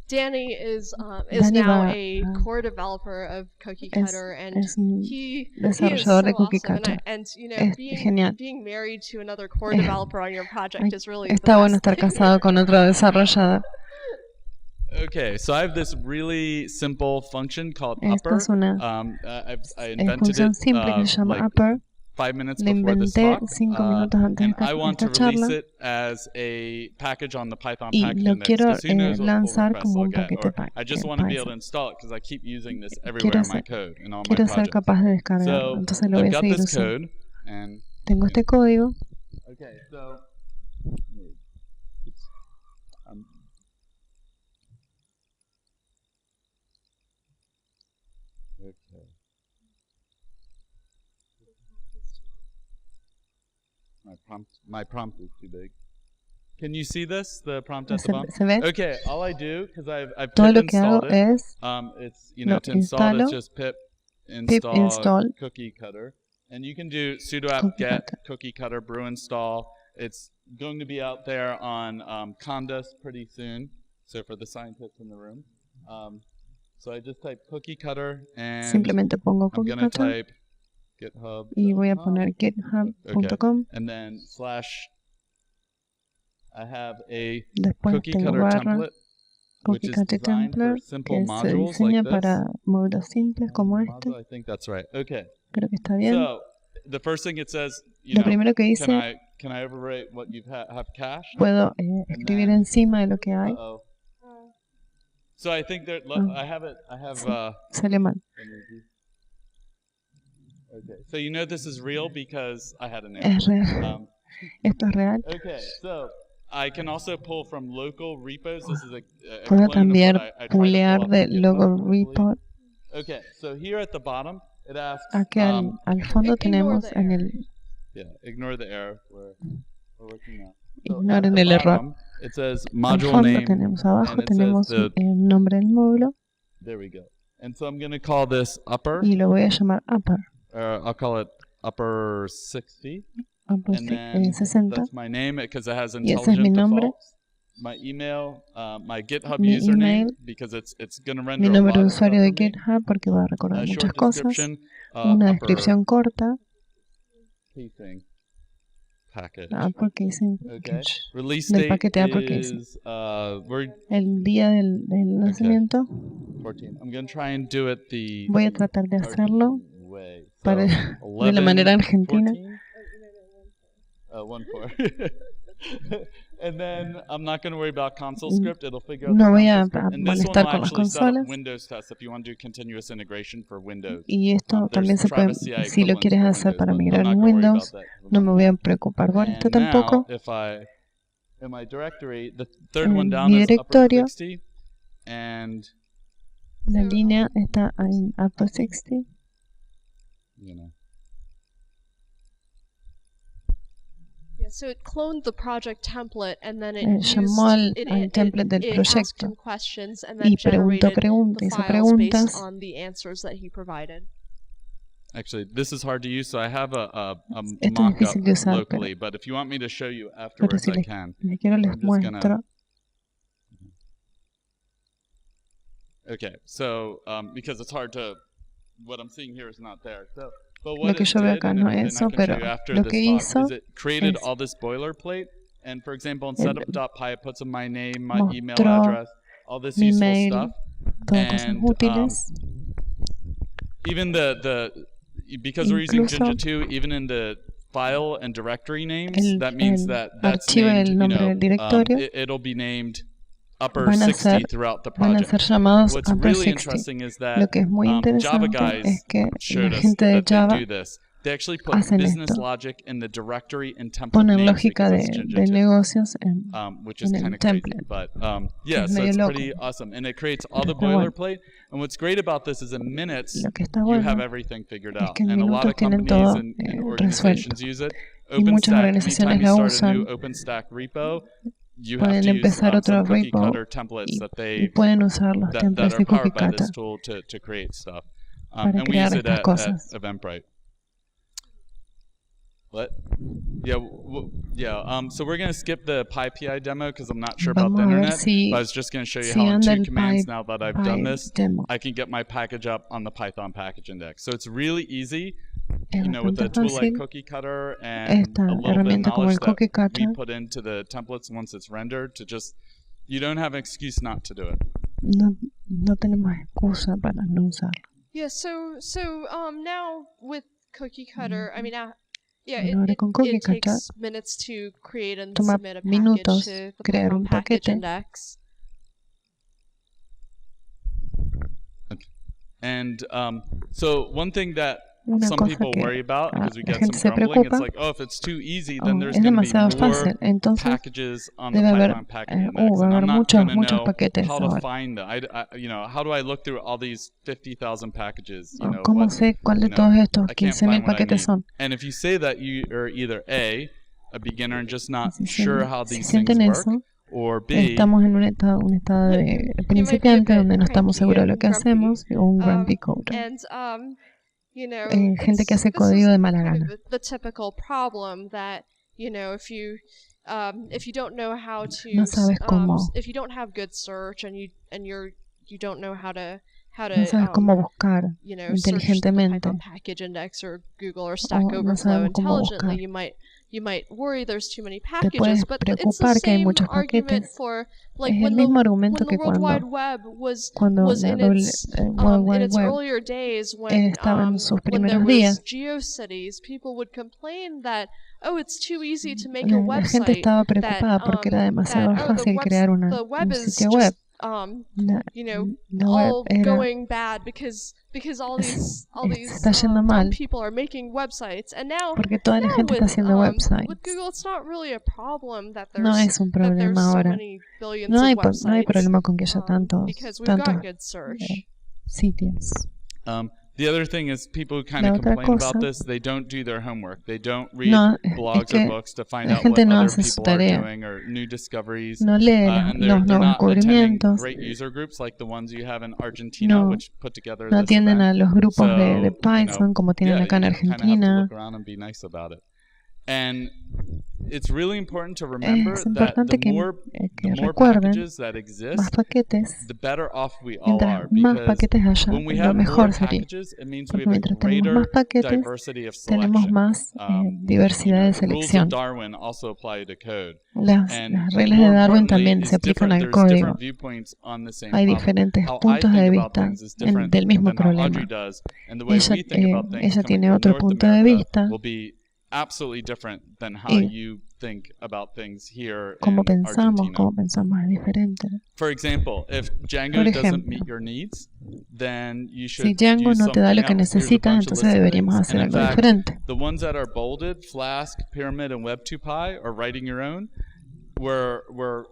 Danny is Danny now a core developer of Cookie Cutter, and he is so awesome. And you know, being married to another core developer on your project is really está bueno estar casado con otro desarrollador. Okay, so I have this really simple function called Esta upper. es una I invented función it simple que se llama like upper. 5 minutes La before this inventé talk, 5 minutos antes and de I want to esta charla, release it as a package on the Python y package lo index, quiero 'cause who knows what pull lanzar requests como I'll un get, paquete or I just want to be able to Python. install it because I keep using this everywhere in my code in all my Quiero ser projects. capaz de descargarlo, So entonces lo voy I've a got seguir this usando. code, and Tengo este código. okay, so okay. My prompt is too big. Can you see this? The prompt at the bottom. ¿Se ve? Okay, all I do, because I've Todo pip lo que hago installed it. es It's to install it, it's just pip install Cookie Cutter, and you can do sudo apt get Cookie Cutter brew install. It's going to be out there on Condas pretty soon. So for the scientists in the room, so I just type Cookie Cutter, and simplemente pongo I'm Cookie gonna Cutter type GitHub. y voy a poner github.com. And then slash. I have a Después Cookie tengo Cutter barra template, which Cookie is Cutter designed for template, simple que se modules diseña like this. para módulos simples como este. I think that's right. Okay. Creo que está bien. So the first thing it says, Lo primero que dice, can I overwrite what you have cached? puedo escribir encima de lo que hay. So I think that I have. Sale mal. Okay. So you know this is real because I had an error. Es real. Esto es real. Okay. So I can also pull from local repos. This is a Puedo clone of también what I tried to pulear pull up de in GitHub, local hopefully. repo. Okay. So here at the bottom, it asks. Aquí al fondo tenemos en el. Yeah. Ignore the error. We're working now. So Ignoren el error. It says Al module fondo name. tenemos abajo and it tenemos says el nombre del módulo. There we go. And so I'm going to call this upper. Y lo voy a llamar upper. I'll call it upper 60. Upper And then 60. that's my name because it has Y ese es mi intelligent nombre. defaults. My email, my GitHub Mi username email, because it's going to Mi render a número lot de of usuario stuff de for me. GitHub porque va a recordar A muchas short cosas. description, Una upper descripción corta. pacing package. Porque dicen Okay. Release del date paquete uppercase. is we're El día del lanzamiento. 14. I'm going to try and do it the Voy a tratar de hacerlo way. So de la 11, manera argentina. 14? 1-4. And then I'm not going to worry about console script. It'll figure out No voy a and this one molestar will con las actually set up consolas. Windows tests if you want to do continuous integration for Windows. Y esto también se puede, Travis CI si lo equivalents quieres for hacer Windows, para but I'm migrar not en gonna worry about Windows, that. no me voy a preocupar por esto And tampoco. now, if I, in my directory, the third one down Mi is upper directorio, 60, and la línea está en upper 60. you know. Yeah, so it cloned the project template and then it Llamó al template del proyecto y preguntó preguntas, hizo preguntas. on the answers that he provided. Actually, this is hard to use, so I have a Esto es mock-up difícil de usar, locally, but if you want me to show you pero afterwards, si I les can. quiero les I'm just gonna- muestro. Okay, so because it's hard to, what I'm seeing here is not there. So, but Lo what que it yo veo did, acá and no I es eso, can show pero you after lo this que talk, hizo is it created es- all this boilerplate, and for example, in setup.py, it puts in my name, my email mostró address, all this mi useful mail, stuff. todas cosas And útiles. even because we're using Incluso Jinja 2, even in the file and directory names, el- that means el that that's archivo named, del you nombre know, del directorio it'll be named upper van a 60 ser, throughout the van a project. ser llamados What's upper really 60. interesting is Lo that que es muy Java interesante guys es que showed la us gente de that they Java do this. They actually put hacen business esto. logic in the directory and template Ponen names lógica because de, it's Jinja 2. negocios Which is en kind el of crazy, template. but yeah, Es so medio it's loco. pretty awesome, and it creates all the Está bueno. boilerplate. And what's great about this is in minutes Lo que está you bueno have everything figured es out, que en and a lot minutos of tienen companies todo and organizations use it. y muchas OpenStack, organizaciones anytime you la start a new usan, OpenStack repo, you have pueden to use empezar otro some cookie repo cutter templates y, that y pueden usar los that templates are de Cookie powered by this Cutter tool to create stuff. para And we crear use it estas at cosas. Eventbrite. What? Yeah, so we're going to skip the PyPI demo because I'm not sure about the Vamos a ver internet. si- But I was just going to show you si how in anda 2 el commands, now that I've done this, demo. I can get my package up on the Python package index. So it's really easy, Es you know, with a bastante tool like fácil. Cookie Cutter and Esta a little bit of herramienta como knowledge el that Cookie we Cutter put into the templates once it's rendered to just, you don't have an excuse not to do it. no tenemos excusa para no usarlo. Yeah, so now with Cookie Cutter, I mean, yeah, Bueno, ahora con Cookie it Cutter takes minutes to create and toma submit a package minutos to the crear Python un package paquete. index. And so one thing that Una some cosa people que worry about, because we la get gente some se grumbling, it's preocupa, like, oh, if it's too easy, then there's es going to be demasiado more fácil, entonces packages on the debe haber, Python package index. va a And I'm haber not muchos going to know paquetes how to ahora. find them. You know, how do I look through all these 50,000 packages? You know, ¿Cómo sé cuál de todos estos I can't 15,000 find what I paquetes need. son? And if you say that you are either A beginner and just not Si sure how si these things sienten work, eso, or B, estamos en un estado de principiante donde no estamos seguros de lo que hacemos, o un grumpy coder. And you know, Gente que hace this is código de mala kind gana. of the typical problem that, you know, if you don't know how to, No sabes cómo. if you don't have good search and you don't know how to No sabes cómo buscar you know, search the inteligentemente. Python package index or Google or Stack O no Overflow sabemos cómo intelligently, buscar. you might worry there's too many Te packages, puedes but it's the preocupar que hay same muchos argument paquetes. for like Es el when mismo the argumento que World Wide cuando Web was la in its World Wide Web earlier days when estaba en sus when there primeros was días. GeoCities, people would complain that it's too easy to make a La gente website. estaba preocupada porque era demasiado fácil crear un sitio web. You know, La web all era going bad because all these está yendo mal people are making websites, and now porque toda la gente está haciendo websites. with Google, it's not really a problem that there's No es un that there's problema so ahora. many billions No hay of websites. no hay problema con que haya Because we've got tantos good search. sitios. The other thing is people who kind La of otra complain cosa- about this, they don't do their homework. They don't read No, es blogs que or books to find la out gente what no other hace su people are tarea. doing or new discoveries. No lee And los they're nuevos not attending descubrimientos. great user groups like the ones you have in Argentina, No, which put together no this atienden a event. los grupos So, de Python como tienen acá en you kind of have to Argentina. look around and be nice about it. And it's really important to remember Es that importante the more recuerden packages that más exist, paquetes. the better off we all are. Mientras más Because paquetes haya, when we lo have more mejor sería. packages, it means we Porque have a mientras tenemos greater más paquetes, diversity of tenemos selection. más diversidad de The rules of selección. Darwin also apply to code. Las reglas de more Darwin importantly, también is se aplican al there's código. different viewpoints on the same Hay problem. diferentes How I puntos de think about vista things is different del mismo than how problema. Audrey does, and the way Ella, we think about things ella coming tiene from otro North punto de America vista will be absolutely different than how you think about things here como in Argentina. como pensamos es diferente. For example, if Django doesn't meet your needs, then you should si Django use no te da lo que something else. necesitas, entonces deberíamos hacer algo diferente. The ones that are bolded, Flask, Pyramid, and Web2Py, or writing your own, were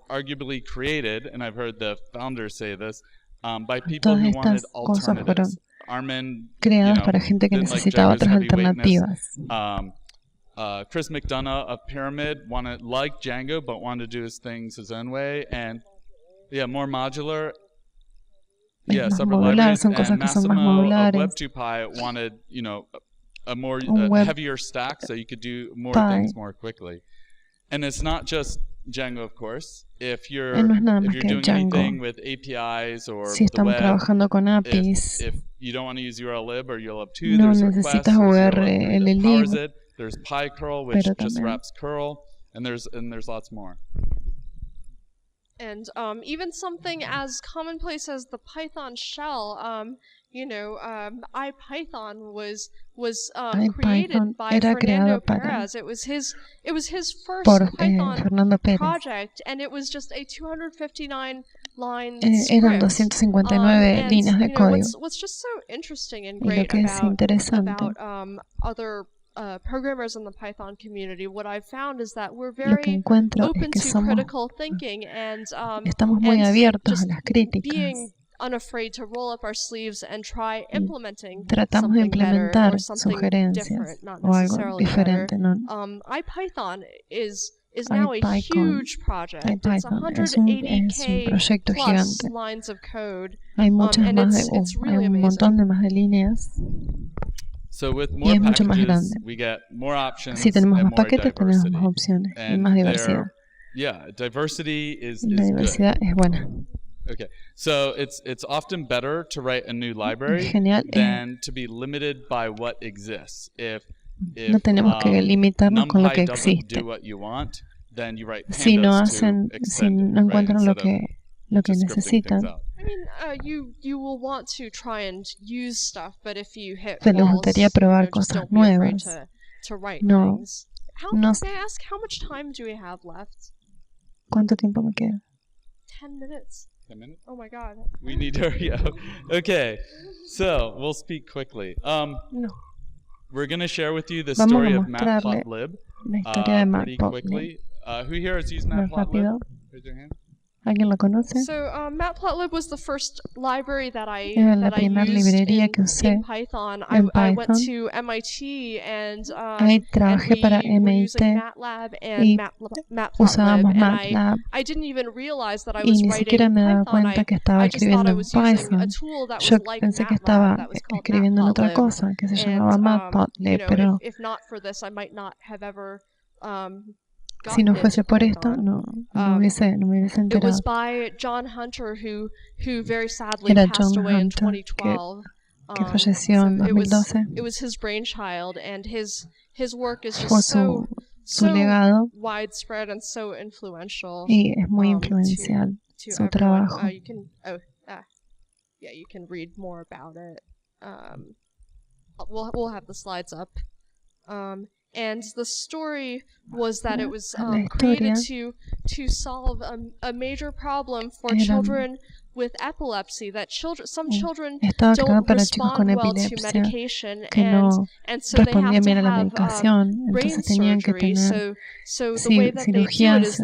arguably created, and I've heard the founders say this, by people who wanted alternatives. Armin, creadas para gente que necesitaba otras alternativas. Chris McDonough of Pyramid liked Django, but wanted to do his things his own way, and more modular. Separate libraries. And Massimo of Web2Py wanted, a more heavier stack, so you could do more things more quickly. And it's not just Django, of course. If you're doing anything with APIs or the web, if you don't want to use URLlib or URLlib2, there's requests, there's URLlib that powers it. There's PyCurl, which just wraps curl, and there's lots more. And even something as commonplace as the Python shell, IPython was created by Fernando Perez. It was his first Python project, and it was just a 259-line script. Eran 259 líneas de código. What's just so interesting and great about other programmers in the Python community, what I've found is that we're very open to critical thinking and being unafraid to roll up our sleeves and try implementing something better or something different, not necessarily better. IPython is now a huge project. It's 180K plus lines of code, and it's really amazing. So with more packages, we get more options and more diversity. And diversity is good. Okay, so it's often better to write a new library than to be limited by what exists. If NumPy doesn't do what you want, then you write pandas to extend it, right? Lo que necesitan. I mean, you will want to try and use stuff, but if you hit Te gustaría probar cosas nuevas. To write things. May I ask how much time do we have left? ¿Cuánto tiempo me queda? 10 minutes. 10 minutes? Oh my god. We need to hurry up. Okay, so we'll speak quickly. We're going to share with you the story of Matplotlib pretty quickly. Who here has used Matplotlib? Raise your hand. ¿Alguien lo conoce? So Matplotlib was the first library that I used in Python. I went to MIT and we were using MATLAB and Matplotlib, and I didn't even realize that I was writing Python. I just thought I was using a tool that was like MATLAB that was called Matplotlib. And if not for this, I might not have ever si no fuese por esto, no me hubiese enterado. It was by John Hunter, who very sadly passed away in 2012. Que falleció en 2012. It was his brainchild, and his work is just so widespread and so influential. Y es muy influencial su trabajo. You can read more about it. We'll have the slides up. And the story was that it was created to solve a major problem for children with epilepsy, that some children don't respond well to medication, and so they have to have brain surgery. So the way that they do it is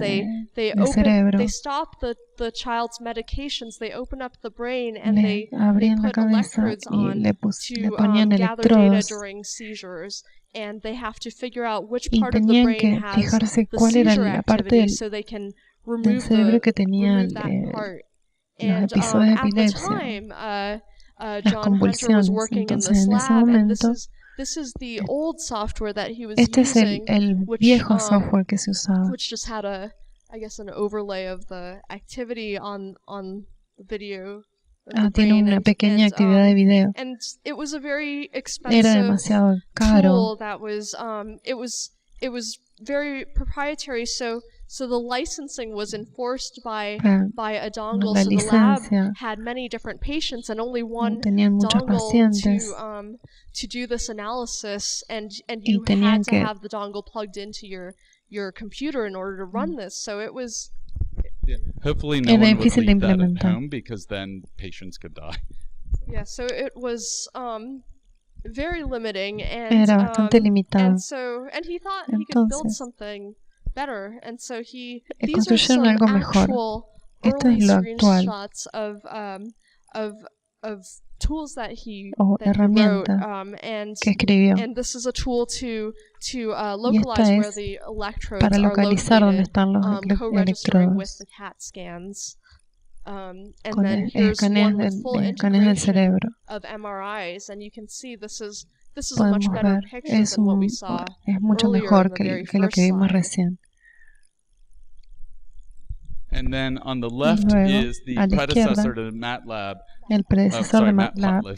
they stop the child's medications, they open up the brain, and they put electrodes on to gather data during seizures. And they have to figure out which part of the brain has the seizure activity so they can remove that part. And at the time, John Hunter was working in this lab, and this is the old software that he was using, which just had an overlay of the activity on the video. Tiene una pequeña actividad de video. And it was a very expensive tool that was it was very proprietary, so the licensing was enforced by a dongle. So the lab had many different patients and only one dongle to do this analysis, and you had to have the dongle plugged into your computer in order to run this. So it was hopefully no one would leave that at home, because then patients could die. Yeah, so it was very limiting, and Era bastante limitado. and he thought he could build something better, and so these are construyeron some algo mejor. actual Esto early es lo actual. screenshots of tools that he herramientas wrote, que escribió. and this is a tool to localize where the electrodes para localizar dónde are están los located, co-registering with electrodos. the CAT scans. And Con then here's one with full escaneos del cerebro. of MRIs, and you can see this is a much Podemos better ver, picture than what we saw es mucho earlier mejor in the very que lo first que vimos slide. recién. And then on the left Luego, is the a la predecessor izquierda, to MATLAB, el predecesor de MATLAB,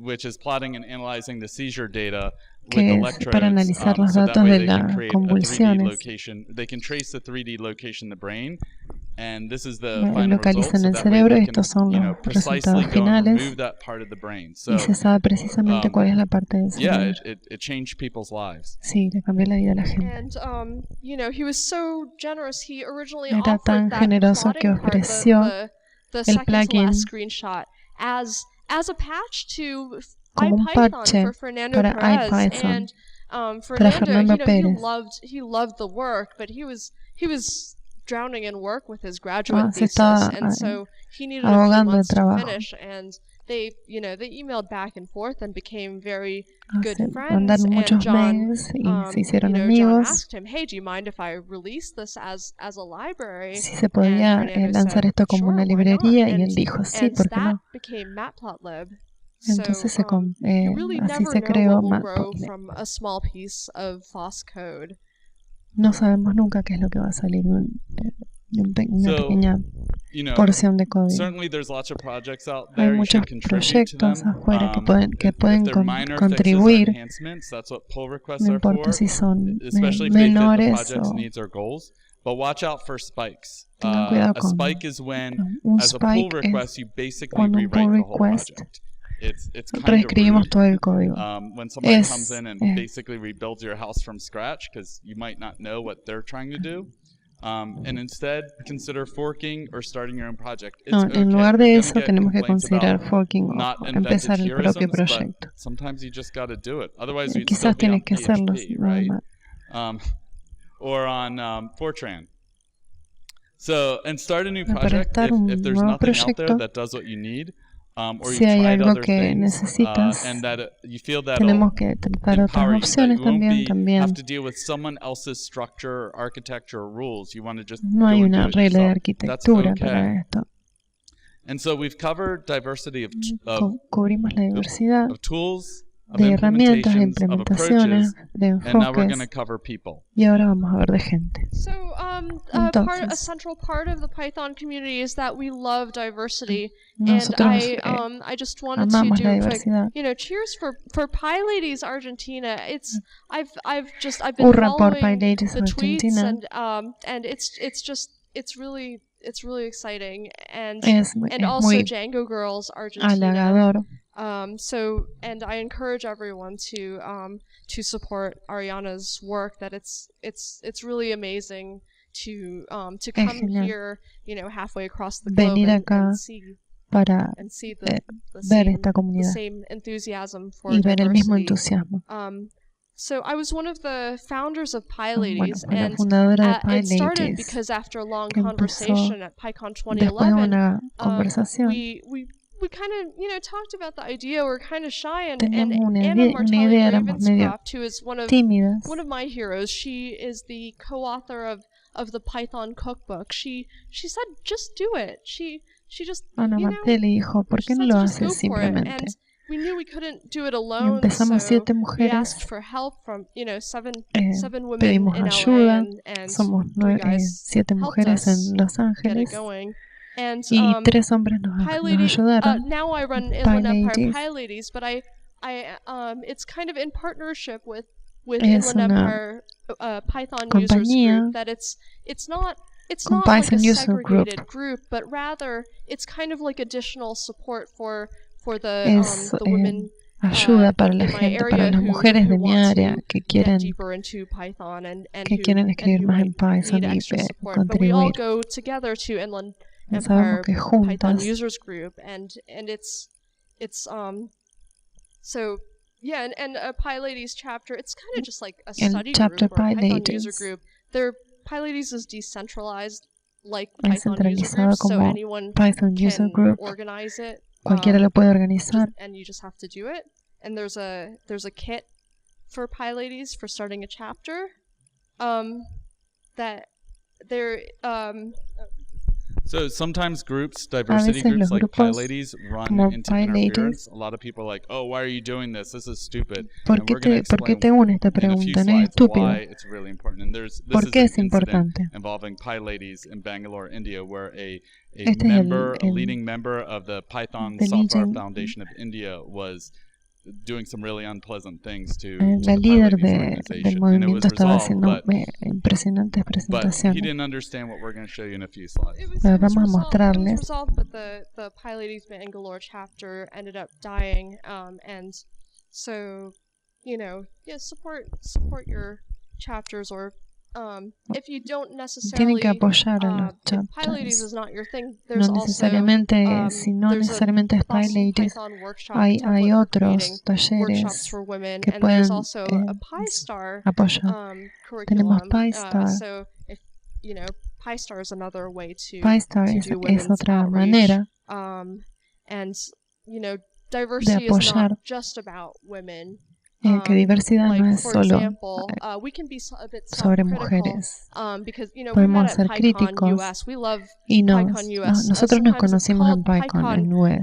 which is plotting and analyzing the seizure data with que es electrodes, para analizar los so that datos way de they can las create a 3D convulsiones. location. They can trace the 3D location in the brain, and this is the Lo final result. localizan So el that way cerebro, they estos can, son you know, los precisely resultados go and finales, remove that part of the brain. So, y se sabe precisamente cuál es la parte del yeah, cerebro. it changed people's lives. Sí, le cambió la vida a la gente. And you know, he was so generous. He originally Era offered tan that generoso que plotting part, ofreció the el second to plugin last screenshot, as a patch to como un IPython parche for Fernando para Perez. IPython And para Fernando, Fernando you know, Pérez. he loved the work, but he was drowning in work with his graduate se thesis, estaba and so he needed a few ahogando de months to trabajo. finish. And they emailed back and forth and became very good friends. Mandaron And muchos John, mails y se hicieron John amigos. asked him, "Hey, do you mind if I release this as a library?" Si se podía lanzar esto como una librería, y él dijo sí, ¿por qué no? Became Matplotlib. Entonces you really así never se know creó what will grow Matplotlib. from a small piece of FOSS code. No sabemos nunca qué es lo que va a salir de una pequeña you know, porción de código. Certainly there's lots of projects out Hay there. You muchos should contribute to proyectos them. afuera que If pueden they're minor contribuir. fixes or enhancements, that's what pull requests No are for, importa si son especially if they fit the menores project's o needs or goals. But watch out for spikes. tengan cuidado A con spike is when, un as a pull spike request, es you basically cuando un rewrite pull the whole request project. It's kind of reescribimos rude todo el código. when somebody Es- comes in and basically rebuilds your house from scratch, because you might not know what they're trying to do. And instead, consider forking or starting your own project. It's No, okay. en lugar de You're eso gonna get tenemos que complaints considerar about forking not o invented empezar el propio heroisms, but proyecto. sometimes you just got to do it. Otherwise, you'd still Quizás be on tienes que hacerlo, PHP, nada right? más. Or on Fortran. So, and start a new Para project estar un if there's nuevo nothing out there proyecto, that does what you need, or si you've hay tried algo other que things, necesitas, and that you feel that tenemos que tratar otras empower you, that opciones you won't también. have to deal with someone else's structure, architecture, or rules. You want to just No go hay and do una it regla de yourself. That's arquitectura okay. para esto. And so we've covered diversity of Cubrimos la diversidad tools, of de herramientas, de implementations, implementaciones, of approaches, de and now we're going to enfoques, cover people. y ahora vamos a ver de gente. So, a Entonces, central part of the Python community is that we love diversity, and nosotros I just wanted to amamos do la a quick, diversidad. you know, cheers for PyLadies Argentina. It's I've been Hurra por following PyLadies the tweets, Argentina. and it's really exciting, and Es also muy Django Girls Argentina. halagador. So, and I encourage everyone to support Ariana's work. That it's really amazing to come genial. here, you know, halfway across the globe Venir acá para and see ver the esta comunidad same enthusiasm for y ver el mismo diversity. entusiasmo. So I was one of the founders of Bueno, PyLadies, fui la and fundadora de it started PyLadies, because after a long que empezó conversation at PyCon después de 2011, una conversación. we kind of, you know, talked about the idea. We're kind of shy, and Teníamos una Anna idea, éramos medio Ravenscroft, who is one tímidas. of my heroes, she is the co-author of the Python cookbook. She said, just do it. She just, Ana you know, Martel le dijo, ¿por she qué no said lo to just go haces for it. simplemente? And we knew we couldn't do it Y alone, empezamos so 7 we mujeres, asked for help from, you know, seven women pedimos in ayuda, LA, and somos you guys 7 helped mujeres us en Los get it Ángeles going. And y 3 hombres nos ayudaron. now I run Inland Empire PyLadies. PyLadies, but I it's kind of in partnership with with Inland Empire Python Users Group that it's not like a segregated group, but rather it's kind of like additional support for the women ayuda para la gente, para las mujeres de mi área que quieren escribir más en Python y contribuir. Sabemos que juntas yeah, and a PyLadies chapter, it's kind of just like a study group or a Python user group. PyLadies is decentralized like Python user group, so anyone can organize it. Cualquiera lo puede organizar. And you just have to do it. And there's a kit for PyLadies for starting a chapter. That there So sometimes diversity groups like PyLadies run into interference. A lot of people are like, "Oh, why are you doing this? This is stupid." ¿Por qué te une esta pregunta? No es estúpido. ¿Por qué es importante? Involving PyLadies in Bangalore, India, where a a leading member of the Python Software Foundation of India was doing some really unpleasant things to la líder del movimiento estaba haciendo impresionantes presentaciones. But he didn't understand what we're going to show you in a few slides. Vamos a mostrarles. But the PyLadies Bangalore chapter ended up dying, and so support your chapters, or if you don't necesarily, tienen que apoyar a los chapters. PyLadies is not your thing. No necesariamente, si no necesariamente es PyLadies, hay otros talleres que pueden apoyar. Tenemos PyStar. PyStar is another way to PyStar es otra manera diversity is not just about women. Que diversidad no es solo sobre mujeres. Podemos ser críticos y nosotros nos conocimos en PyCon en US,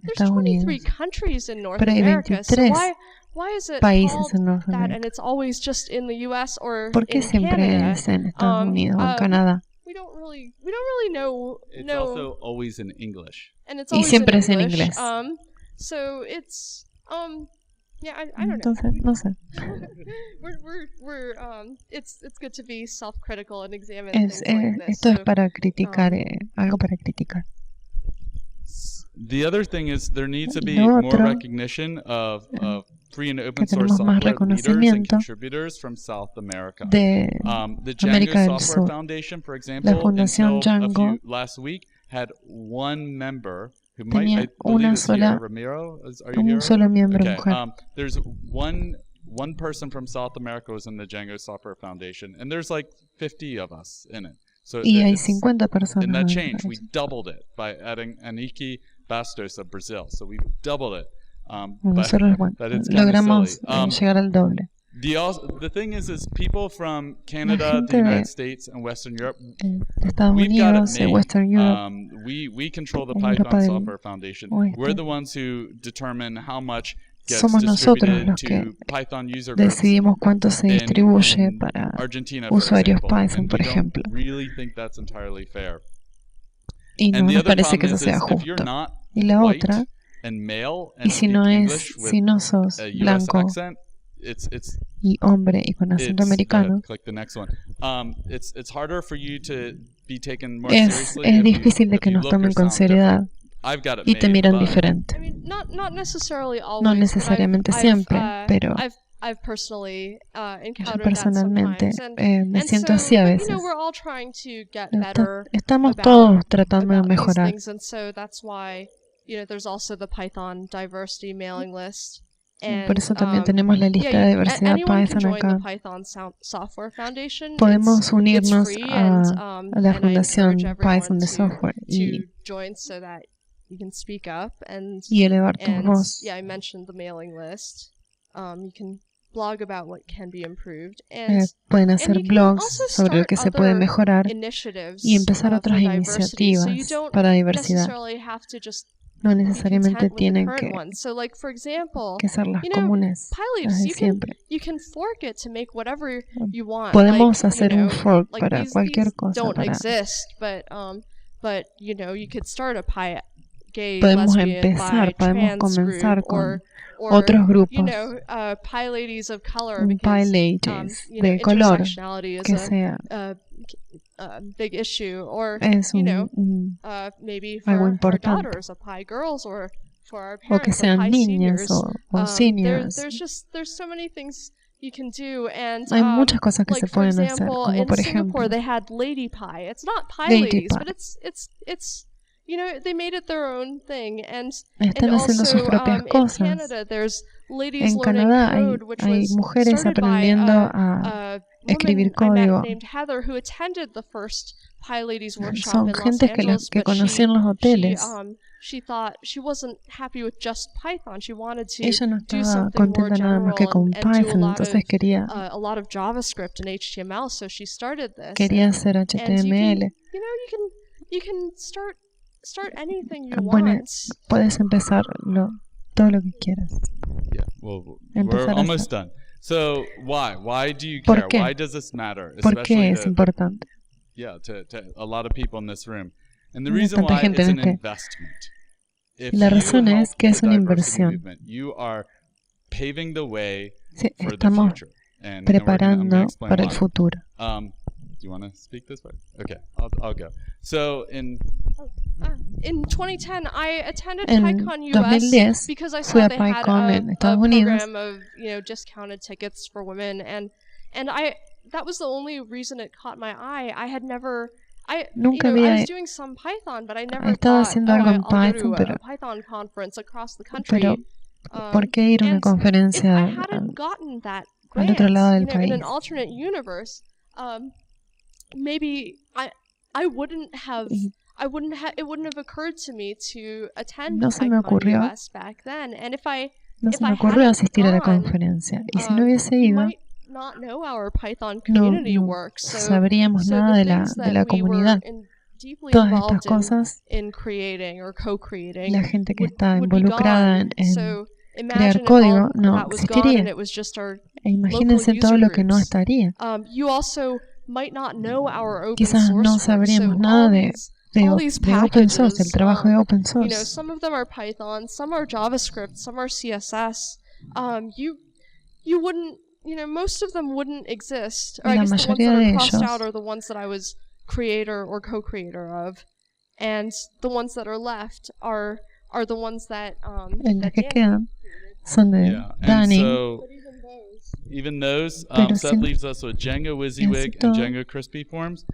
Estados Unidos, pero hay 23 países en Norteamérica. ¿Por qué siempre es en Estados Unidos o en Canadá? We don't really know. It's also always in English. Y siempre es en inglés. So it's yeah, I don't know. Entonces, no sé. It's good to be self-critical and examine things like this. Esto es para criticar, algo para criticar. The other thing is there needs to be more recognition of free and open source software leaders and contributors from South America. The Django Software Foundation, for example, until last week had one member who might, un solo miembro mujer. There's one person from South America who's in the Django Software Foundation, and there's like 50 of us in it. So hay 50 personas. And that changed. We doubled it by adding Aniki Bastos of Brazil. So we doubled it. Nosotros, logramos llegar al doble. The thing is people from Canada, the United States, and Western Europe, Estados Unidos y Western Europe, we control the Python Software Foundation. We're the ones who determine how much gets distributed to Python user groups. Decidimos cuánto se distribuye para usuarios Python, por ejemplo. Really think that's entirely fair. Y no nos parece que eso sea justo. Y la otra, y si no sos blanco y hombre y con acento americano, es difícil de que nos tomen con seriedad y te miran diferente. No necesariamente siempre, pero yo personalmente me siento así a veces. Estamos todos tratando de mejorar. Por eso también tenemos la lista de diversidad Python acá. Podemos unirnos a la fundación Python de software y elevar tu voz. Pueden hacer blogs sobre lo que se puede mejorar y empezar otras iniciativas para diversidad. No necesariamente tienen que ser las comunes, las de siempre. Podemos hacer un fork para cualquier cosa. gay, podemos lesbian, empezar, bi, podemos trans comenzar group, con or otros grupos, you know, Pi Ladies of Color, Pi because Ladies you know, de color, intersectionality is que sea, a big issue, or es you know, maybe for algo our importante, daughters of Pi Girls, or for our o que parents of sean Pi niñas seniors. o seniors. There's so many things you can do, and Hay muchas cosas que like se for pueden hacer, example, como in por Singapore ejemplo, they had Lady Pi. It's not Pi Lady Ladies, Pi. but it's you know, they made it their own thing, and Están haciendo sus also propias in cosas. Canada there's Ladies En Learning Canadá Code, which hay was mujeres started by aprendiendo a escribir woman I código. met named Heather, who attended the first Pi Ladies workshop Son in Los gente Angeles, que but conocí en los hoteles. she thought she wasn't happy with just Python. She wanted to Ella no do estaba something more contenta nada más que general con and do a Python, lot entonces of quería a lot of JavaScript and HTML. So she started this. quería hacer And HTML. you can start anything you Bueno, want. puedes empezar todo lo que quieras. Yeah, well, Empezar we're a almost hacer. done. So why do you ¿Por care? qué? Why does this matter? ¿Por qué es to importante? a lot of people in this room. And the Hay reason tanta why gente it's en an este. investment. If La you razón help es que es the una diversity inversión. movement, you are paving the way Sí, for the estamos future. And I'm preparando gonna explain para el why. futuro. Do you want to speak this way? Okay, I'll go. So in 2010, I attended En PyCon 2010 US because I fui saw a they had PyCon en a Estados Unidos. program of, you know, discounted tickets for women, and that was the only reason it caught my eye. I had never, Nunca I había was doing some Python, but I never estaba thought, haciendo algo en I'll go Python, to pero a Python conference across the country. pero ¿por qué ir a una And if conferencia I hadn't gotten that al grant, otro lado del you know, in an país? alternate universe, maybe I wouldn't have. It wouldn't have occurred to me to attend No se me PyCon ocurrió, US back then. And if I no if se me I ocurrió hadn't asistir a la gone, conferencia. Y si no hubiese we ido, might not know our Python no community works. So sabríamos so nada the de la things that we comunidad. were deeply Todas estas involved cosas, in creating or co-creating la gente que would está be involucrada gone. en So crear imagine if código all no that was gone and existiría. it was just our E local imagínense todo user lo que no groups. estaría. You also might not know our open Quizás source no work. sabríamos So nada all de these open source, el packages, trabajo de open you know, source. some of them are Python, some are JavaScript, some are CSS. You wouldn't, you know, most of them wouldn't exist. Or I La guess the ones mayoría that de are crossed ellos, out are the ones that I was creator or co-creator of, and the ones that are left are the ones that en las that que Dan quedan son de yeah, and Danny, so but even those pero that sin, leaves us with Django así WYSIWYG and todo. Django Crispy Forms.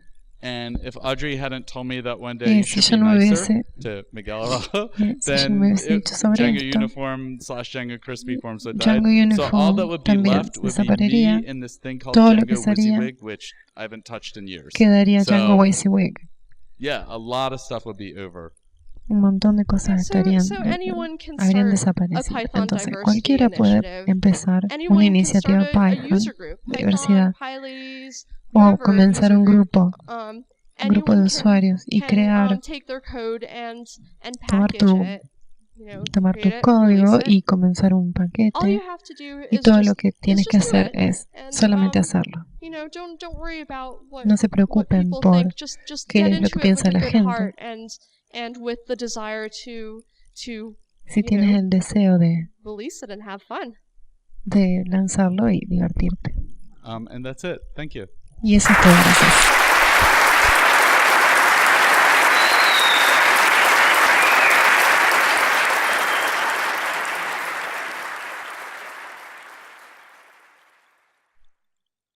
And if Audrey hadn't told me that one day you Si should yo be no nicer hubiese, to Miguel Araujo, si yo then me hubiese dicho sobre Django esto, Uniform / Django Crispy Forms would die. Django So all that Uniform would be también left would be desaparecería. me in this thing called Todo lo que Django sería WYSIWYG, which I haven't touched in years. quedaría Django So WYSIWYG. yeah, a lot of stuff would be over. Un montón de cosas estarían, anyone can habrían start a desaparecido. Python Entonces diversity cualquiera puede initiative. empezar una Anyone can iniciativa start a Python user group, de diversidad Python, PyLadies, o whatever comenzar user un group. grupo de Anyone usuarios y crear, take their code and tomar package tu, it, you know, tomar tu create it, código release it. y comenzar un All you paquete have to do y is todo lo just, que tienes que just do hacer it. es And, solamente hacerlo. you know, don't worry about what, No se what preocupen people por think. Just qué get es lo into que it piensa with a la good gente. heart and with the desire to Si you tienes know, el deseo release it and have fun. de lanzarlo y divertirte. And that's it. Thank you. Y eso es todo, gracias.